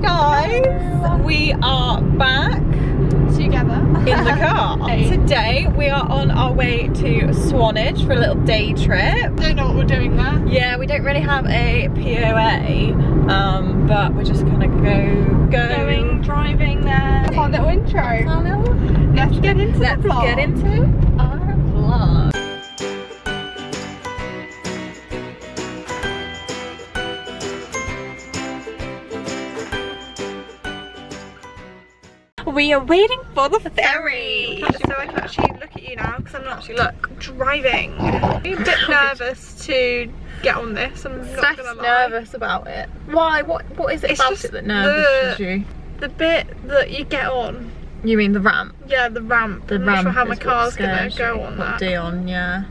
guys, we are back together in the car. Today we are on our way to Swanage for a little day trip. Don't know what we're doing there. Yeah, we don't really have a POA, but we're just gonna going driving there. Our little intro. Let's get into the vlog. Let's get into our vlog. We are waiting for the ferry. So I can actually look at you now because I'm not actually I'm driving. I'm a bit nervous to get on this. I'm not gonna lie. Nervous about it. Why? What is it about it that nervouses you? The bit that you get on. You mean the ramp? Yeah, the ramp. I'm not sure how my car's gonna go on that. Dion, yeah.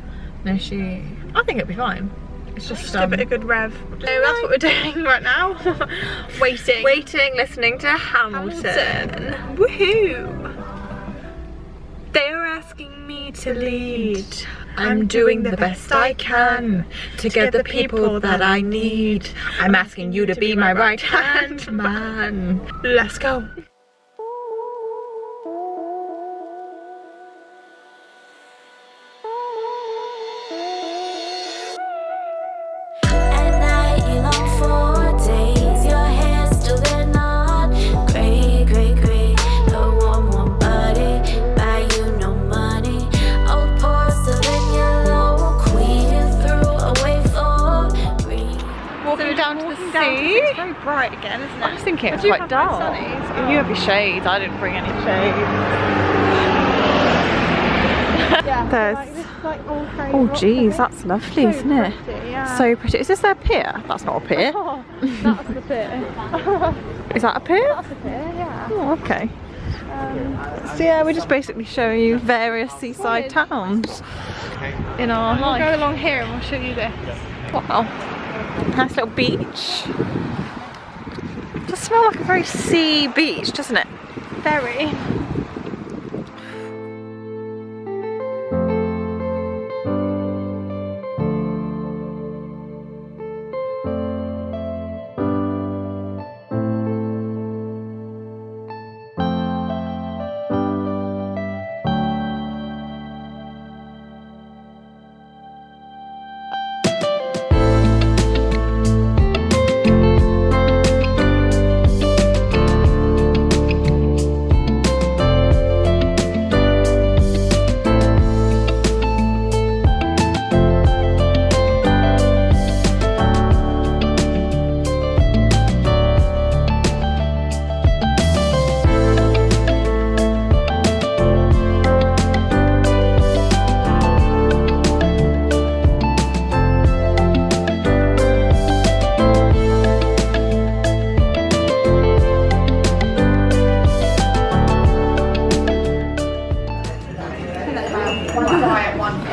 No, I think it'll be fine. It's just give it a good rev. So that's what we're doing right now. Waiting, listening to Hamilton. Woohoo! They're asking me to lead. I'm doing the best I can to get the people that I need. I'm asking you to be my right hand man. Let's go. It's very bright again, isn't it? I was thinking it's quite dull. You have your shades, I didn't bring any shades. Yeah, There's... like oh geez, that's lovely, isn't it? Pretty, yeah. So pretty. Is this their pier? That's not a pier. Oh, that's the pier. Is that a pier? That's a pier, yeah. Oh, okay. So yeah, we're just basically showing you various seaside towns in our We'll life. go along here and we'll show you this. Wow. Nice little beach. It does smell like a very sea beach, doesn't it? Ferry.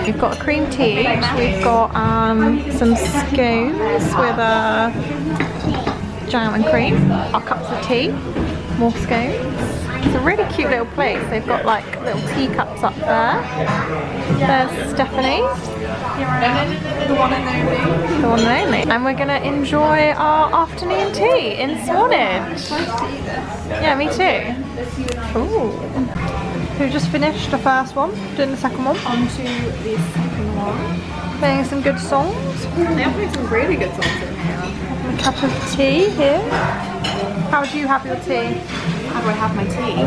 We've got a cream tea, we've got some scones with jam and cream, our cups of tea, more scones. It's a really cute little place. They've got like little teacups up there. There's Stephanie, The one and only. the one and only. And we're gonna enjoy our afternoon tea in Swanage. Yeah, me too. Ooh. Who just finished the first one, doing the second one. On to the second one. Playing some good songs. They are playing some really good songs in here. Having a cup of tea here. How do you have your tea? How do I have my tea?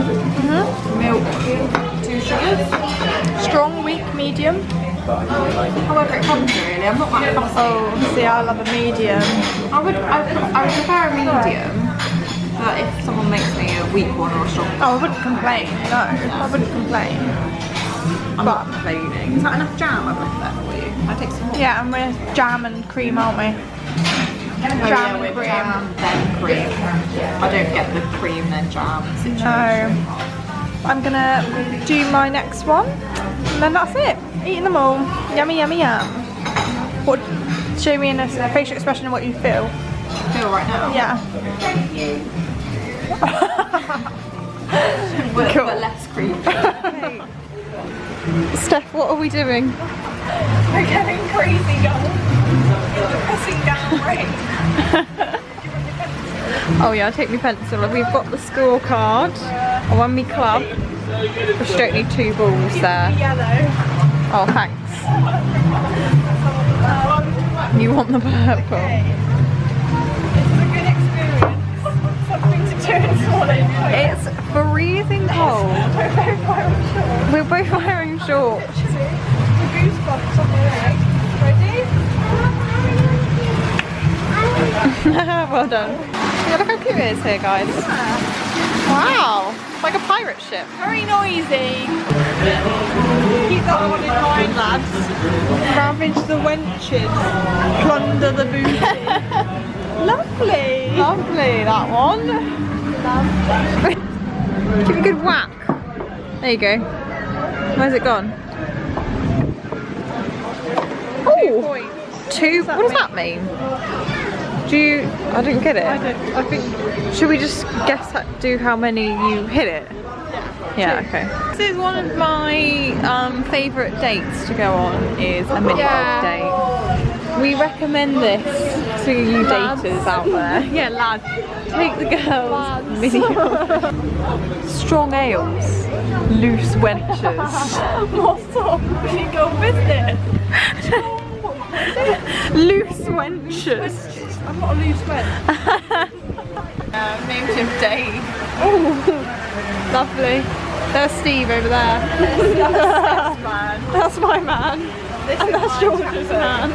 Milk, 2 sugars. Strong, weak, medium? However it comes really, I'm not that fussy. Oh, see, I love a medium. I would prefer a medium, but if someone makes me a weak one or a strong one. Oh, I wouldn't complain, no, I wouldn't complain. I'm not complaining. Is that enough jam I've left there for you? I take some more. Yeah, and we're jam and cream, aren't we? Jam and cream. Jam, then cream. I don't get the cream then jam situation. No. I'm gonna do my next one, and then that's it. Eating them all. Yummy, yummy, yum. What? Show me in a facial expression of what you feel. Feel right now? Yeah. but, Cool. but less cream. Steph, what are we doing? We're getting crazy, y'all. Pressing down rain. Oh yeah, take me pencil. We've got the scorecard. And when we club, we just don't need 2 balls there. Yellow. Oh, thanks. You want the purple? It's a good experience. Something to do in Swanage. It's freezing cold. We're both wearing shorts. The goosebumps on my leg. Ready? Well done. Yeah, look how cute it is here, guys. Wow, it's like a pirate ship. Very noisy. Keep that one in mind, lads. Ravage the wenches. Plunder the booty. Lovely. Lovely, that one. Lovely. Give it a good whack. There you go. Where's it gone? Oh, 2. What does that mean? Do you? I didn't get it. I think. Should we just guess do how many you hit it? Yeah. Okay. This is one of my favourite dates to go on. Is a mini golf date. We recommend this to you daters out there. Yeah, lads. Take the girls. Mini golf. Strong ales. Loose wenches. What's up? Mini golf business. Loose wenches. I'm not a loose wench. Named him Dave. Oh, lovely. There's Steve over there. That's my man. And that's George's man.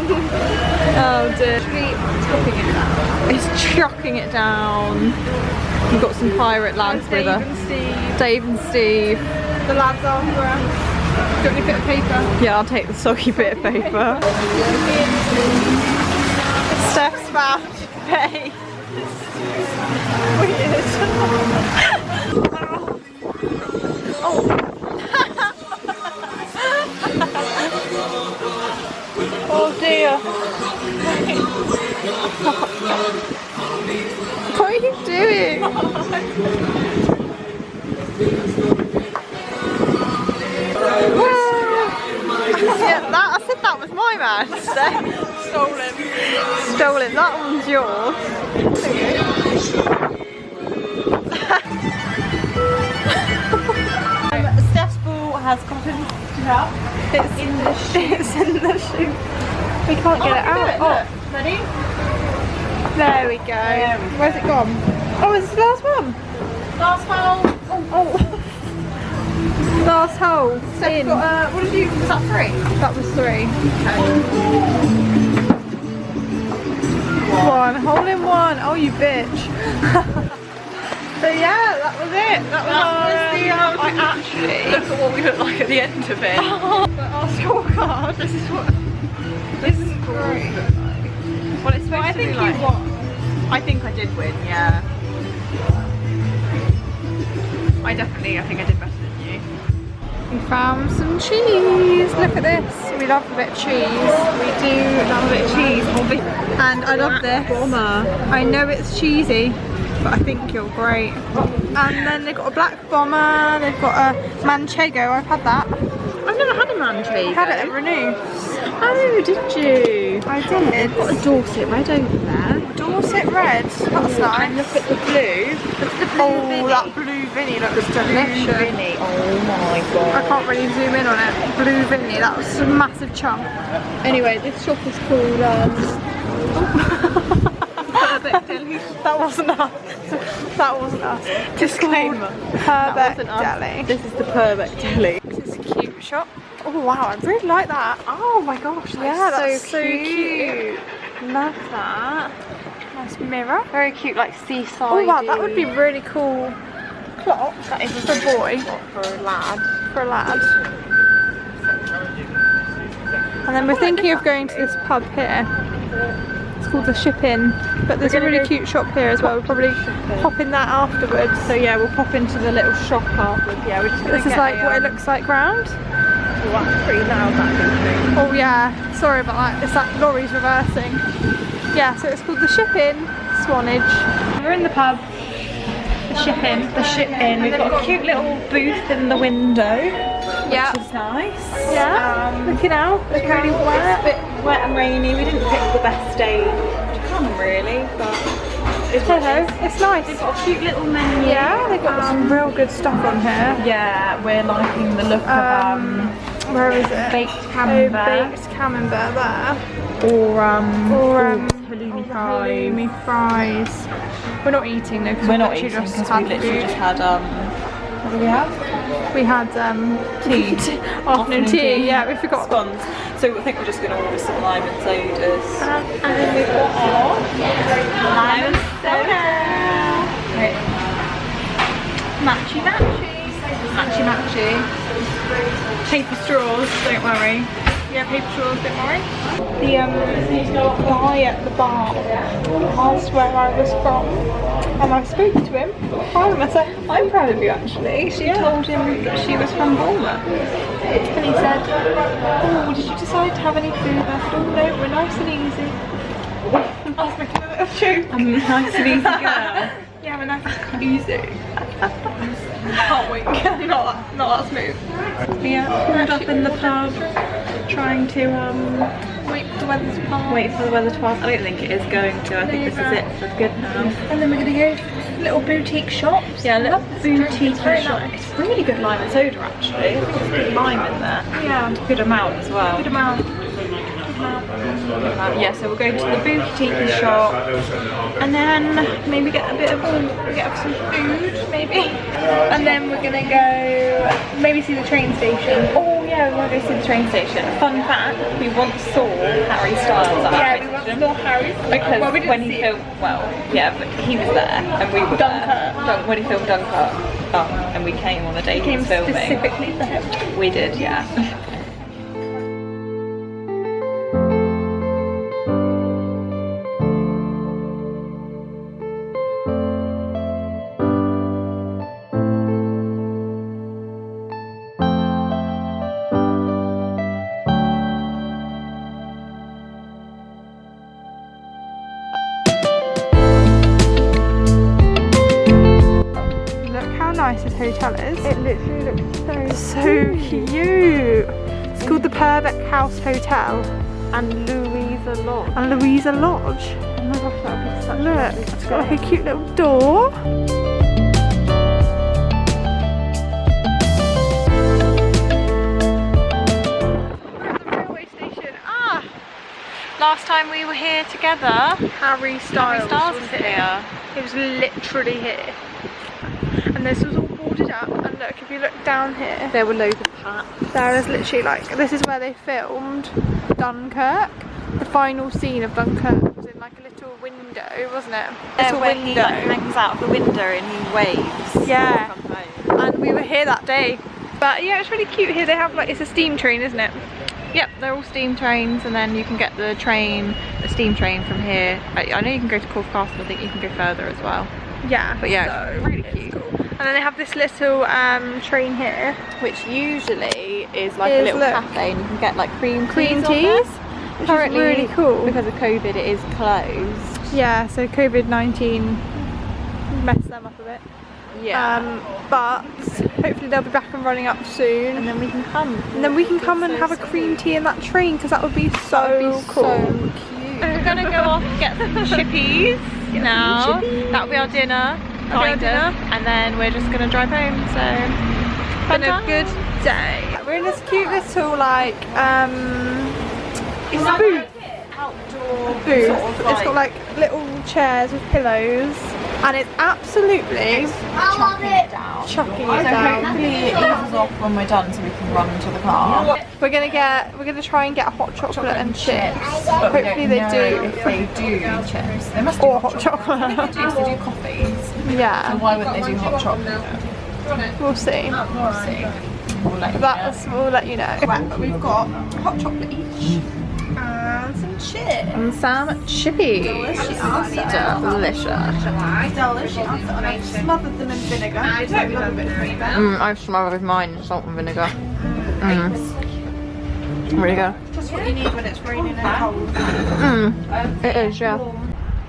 Oh dear. He's chucking it down. We've got some pirate lads with us. Dave and Steve. The lads after us. Got any bit of paper? Yeah, I'll take the soggy bit of paper. Steph's about to pay. Weird. Oh dear. What are you doing? Yeah, I said that was my man. Stolen. Stolen. That one's yours. Steph's ball has gotten up. It's in the shoe. It's in the shoe. We can't get it out. Oh, ready? There we go. Where's it gone? Oh, it's the last one. Last hole. Oh. Last hole. Steph's In. got, what did you, was that 3? That was 3. Okay. 1 hole in 1. Oh, you bitch. So yeah, that was it. That was the, I actually look at what we look like at the end of it. But our scorecard. This is great. Well, it's supposed to be like. You won. I think I did win. Yeah. I think I did better than you. We found some cheese. Look at this. We love a bit of cheese. We do love a bit of cheese. And I love this. Bomber. I know it's cheesy, but I think you're great. And then they've got a black bomber. They've got a manchego. I've had that. I've never had a manchego. I had it at Renew. Oh, did you? I did. They've got a Dorset red over there. Dorset red. That's nice. And look at the blue. Look at the blue Vinny. That blue Vinny looks delicious. Blue Vinny. Oh my god. I can't really zoom in on it. Blue Vinny, that was a massive chunk. Anyway, this shop is called That wasn't us. That wasn't us. Disclaimer. Purbeck Deli. This is the Purbeck Deli. This is a cute shop. Oh wow, I really like that. Oh my gosh, that's so cute. Love that. Nice mirror. Very cute, like seaside. Oh wow, that would be really cool. Clock. That is for a boy. For a lad. For a lad. And then we're thinking of going to this pub here. It's called the Ship Inn, but there's a really cute shop here as well. We'll probably pop in that afterwards. So yeah, we'll pop into the little shop afterwards. Yeah, we're just gonna This is like what it looks like round. Oh, that's pretty loud, that thing. Oh yeah, sorry about that. It's that lorry's reversing. Yeah, so it's called the Ship Inn, Swanage. We're in the pub. The Ship Inn. The Ship Inn. They've got a cute little booth in the window. Yeah. Which is nice. Yeah. Looking out. It's really wet. It's a bit wet and rainy. We didn't pick the best day to come really, but It's nice. They've got a cute little menu. Yeah, they've got some real good stuff on here. Yeah, we're liking the look of where is it? baked camembert. Baked camembert there. Or halloumi fries. We're not eating though because we're not eating because we literally just had what did we have? We had tea. Afternoon tea. Yeah, we forgot scones. So I think we're just going to order some lime and sodas. And then we've got our lime and soda. Right. matchy. Paper straws, don't worry. Yeah, paper straws, don't worry. The guy at the bar asked where I was from, and I spoke to him. I'm proud of you actually. She told him that she was from Bournemouth. And he said, oh, did you decide to have any food? And I said, oh no, we're nice and easy. I was making a little joke. I'm a nice and easy girl. Yeah, we're nice and easy. Can't wink. not that smooth. Yeah, pulled up in the pub, trying to wait for the weather to pass. Wait for the weather to pass. I don't think it is going to. I think this is it for good now. And then we're gonna go little boutique shops. Yeah, little boutique shops. Nice. It's really good lime and soda actually. I think there's good lime in there. Yeah. Good amount as well. Good amount. Yeah, so we'll go to the boutique shop and then maybe get some food, maybe. And then we're gonna go maybe see the train station. Oh yeah, we want to go see the train station. Fun fact, we once saw Harry Styles at yeah, we once saw Harry. Because when he filmed, but he was there and we were there. When he filmed Dunkirk, and we came on a day he was filming. Specifically for him. We did, yeah. Nice this hotel is. It literally looks so cute. It's called the Purbeck House Hotel And Louisa Lodge. Oh my gosh, that would be such look, it's got like a cute little door. We're at the railway station. Last time we were here together, Harry Styles was here. He was literally here. And this was all boarded up, and look, if you look down here, There were loads of hats. there is literally this is where they filmed Dunkirk. The final scene of Dunkirk was in like a little window, wasn't it? Little Where window. he hangs out of the window and he waves. Yeah. And we were here that day. But yeah, it's really cute here. They have it's a steam train, isn't it? Yep, they're all steam trains, and then you can get the steam train from here. I know you can go to Corfe Castle, I think you can go further as well. Yeah, But yeah, so it's really cute. cool. And then they have this little train here, Which usually is like a little cafe and you can get like cream teas. which is really cool. Because of COVID it is closed. Yeah, so COVID-19 messed them up a bit. Yeah. But hopefully they'll be back and running up soon. and then we can come. And then we can come and have a cream tea in that train, because that would be so cool. So cute. We're gonna go off and get some chippies now. That'll be our dinner. And then we're just gonna drive home. So Been a good day. We're in this cute little it's a booth. Outdoor Booth. sort of It's got like little chairs with pillows, and it's absolutely chucking it down. Hopefully it eases off when we're done so we can run to the car. We're gonna try and get a hot chocolate and chips. But we Hopefully don't they know do. if they do chips. They must do Or hot chocolate. They do coffees. So Yeah, why wouldn't they do hot chocolate? we'll see. We'll see. We'll let you We'll let you know. Right, but we've got hot chocolate each. And some chips. And some chippies. Delicious. I've smothered them in vinegar. I smothered mine in salt and vinegar. Really good. Just what you need when it's raining and cold. It is, yeah.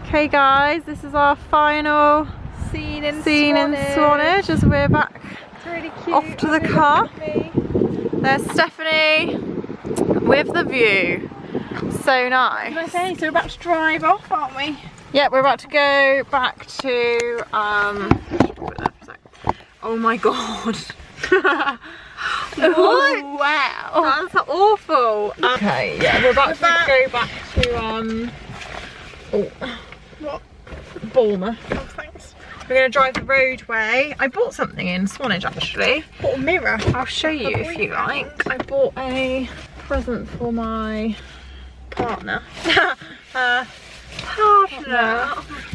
Okay guys, this is our final scene in Swanage as we're back really cute. Off to the car. There's Stephanie with the view. So nice. So we're about to drive off, aren't we? Yeah, we're about to go back to oh my god. What? Wow. That's awful. Okay, yeah, we're about to go back to What? Bournemouth. Oh, thanks. We're gonna drive the roadway. I bought something in Swanage actually. Bought a mirror. I'll show you if you like. I bought a present for my partner. Partner. I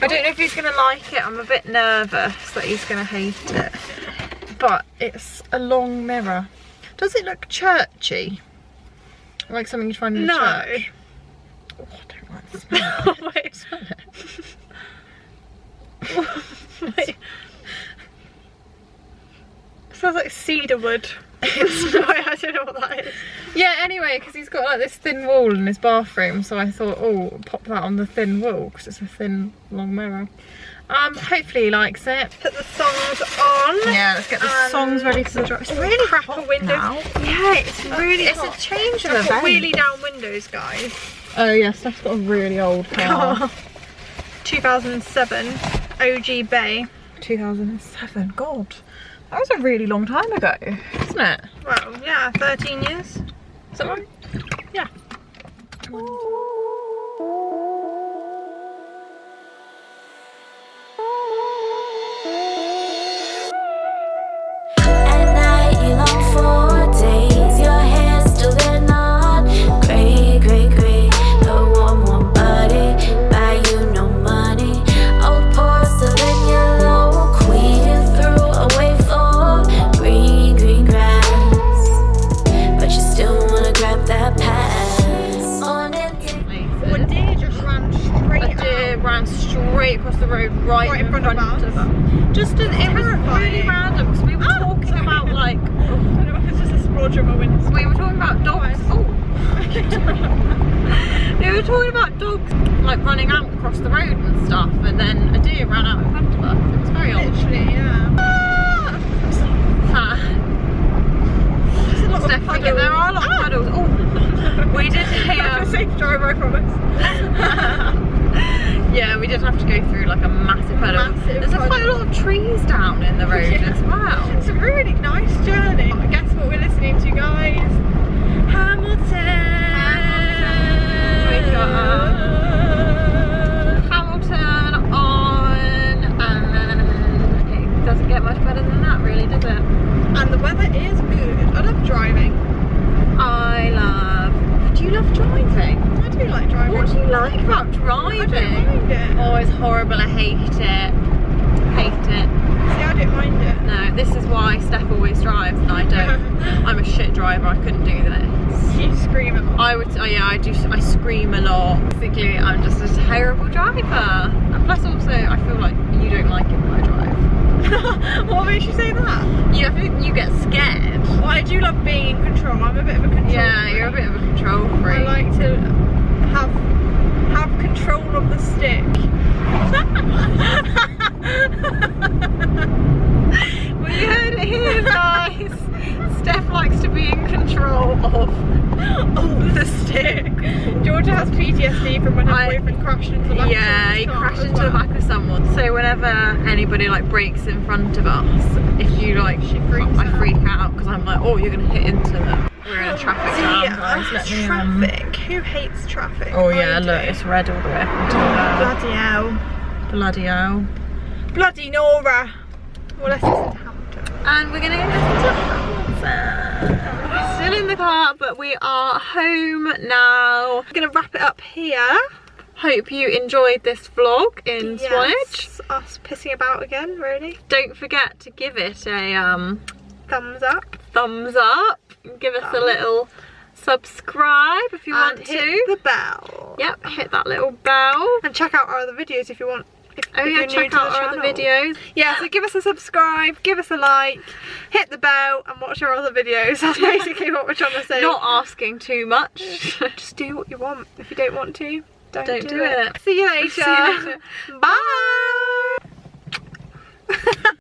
don't know if he's gonna like it. I'm a bit nervous that he's gonna hate it. But it's a long mirror. Does it look churchy? Like something you'd find in a church? Oh, I don't like the smell. Wait, smell it. Wait. It smells like cedar wood. I don't know what that is. Yeah, anyway, because he's got like this thin wall in his bathroom, so I thought, oh, pop that on the thin wall because it's a thin, long mirror. Hopefully he likes it. Put the songs on. Yeah, let's get the songs ready for the drive. It's really crap hot windows. now. Yeah, it's really It's hot. a change of I've got event. wheelie down windows, guys. Oh yeah, Steph's got a really old car. 2007 OG Bay. 2007, God. That was a really long time ago, isn't it? Well, yeah, 13 years. Is that right? Yeah. At night you long for days, your hair's still there, not grey, grey, grey. A warm, warm body, buy you no money. Old porcelain yellow, queen you threw away for green, green grass. But you still wanna grab that pass on it. A deer just ran straight A deer ran straight across the road right in front of us. Just it was really random because we were talking about like I don't know if it's just a splodge on my window. we were talking about dogs. Oh. We were talking about dogs like running out across the road and stuff, and then a deer ran out in front of us. It was very odd. Literally, yeah. There's a lot of puddles. There are a lot of puddles. Oh, we did I'm a safe driver, I promise. yeah, we did have to go through like a massive puddle. There's quite a lot of trees down in the road as well. It's a really nice journey. Guess what we're listening to, guys? Hamilton. Hamilton on, and it doesn't get much better than that, really, does it? And the weather is good. I love driving. Do you love driving? I do like driving. What do you like about driving? I don't mind it. Oh, it's horrible. I hate it. Hate it. See, I don't mind it. No, this is why Steph always drives and I don't. I'm a shit driver. I couldn't do this. You scream a lot. I would. Oh yeah, I do. I scream a lot. Basically, I'm just a terrible driver. And plus, also, I feel like you don't like it when I drive. What makes you say that? You get scared. Well, I do love being in control. I'm a bit of a control Yeah, freak. you're a bit of a control freak. I like to have control of the stick. Well, you heard it here, guys. Steph likes to be in control of the stick. Georgia has PTSD from when her boyfriend crashed into the back of Yeah, he crashed into the back of someone. So whenever anybody like brakes in front of us, if you like, I freak out because I'm like, oh, you're gonna hit into them. We're in a traffic jam, guys. Let me, traffic. Who hates traffic? Oh yeah, I do. look, it's red all the way up until there. Bloody hell. Bloody hell. Bloody Nora. Well, let's listen to Hamilton. And we're gonna go listen to Hamilton. Still in the car, but we are home now. We're gonna wrap it up here. Hope you enjoyed this vlog in Swanage. Us pissing about again, really. Don't forget to give it a Thumbs up. thumbs up. Give us a little subscribe if you want And to. hit the bell. Yep, hit that little bell. And check out our other videos if you want. Oh yeah, check out our other videos. Yeah, so give us a subscribe, give us a like, hit the bell and watch our other videos. That's basically what we're trying to say. Not asking too much. Just do what you want. If you don't want to, don't do it. See you later. See you later. Bye.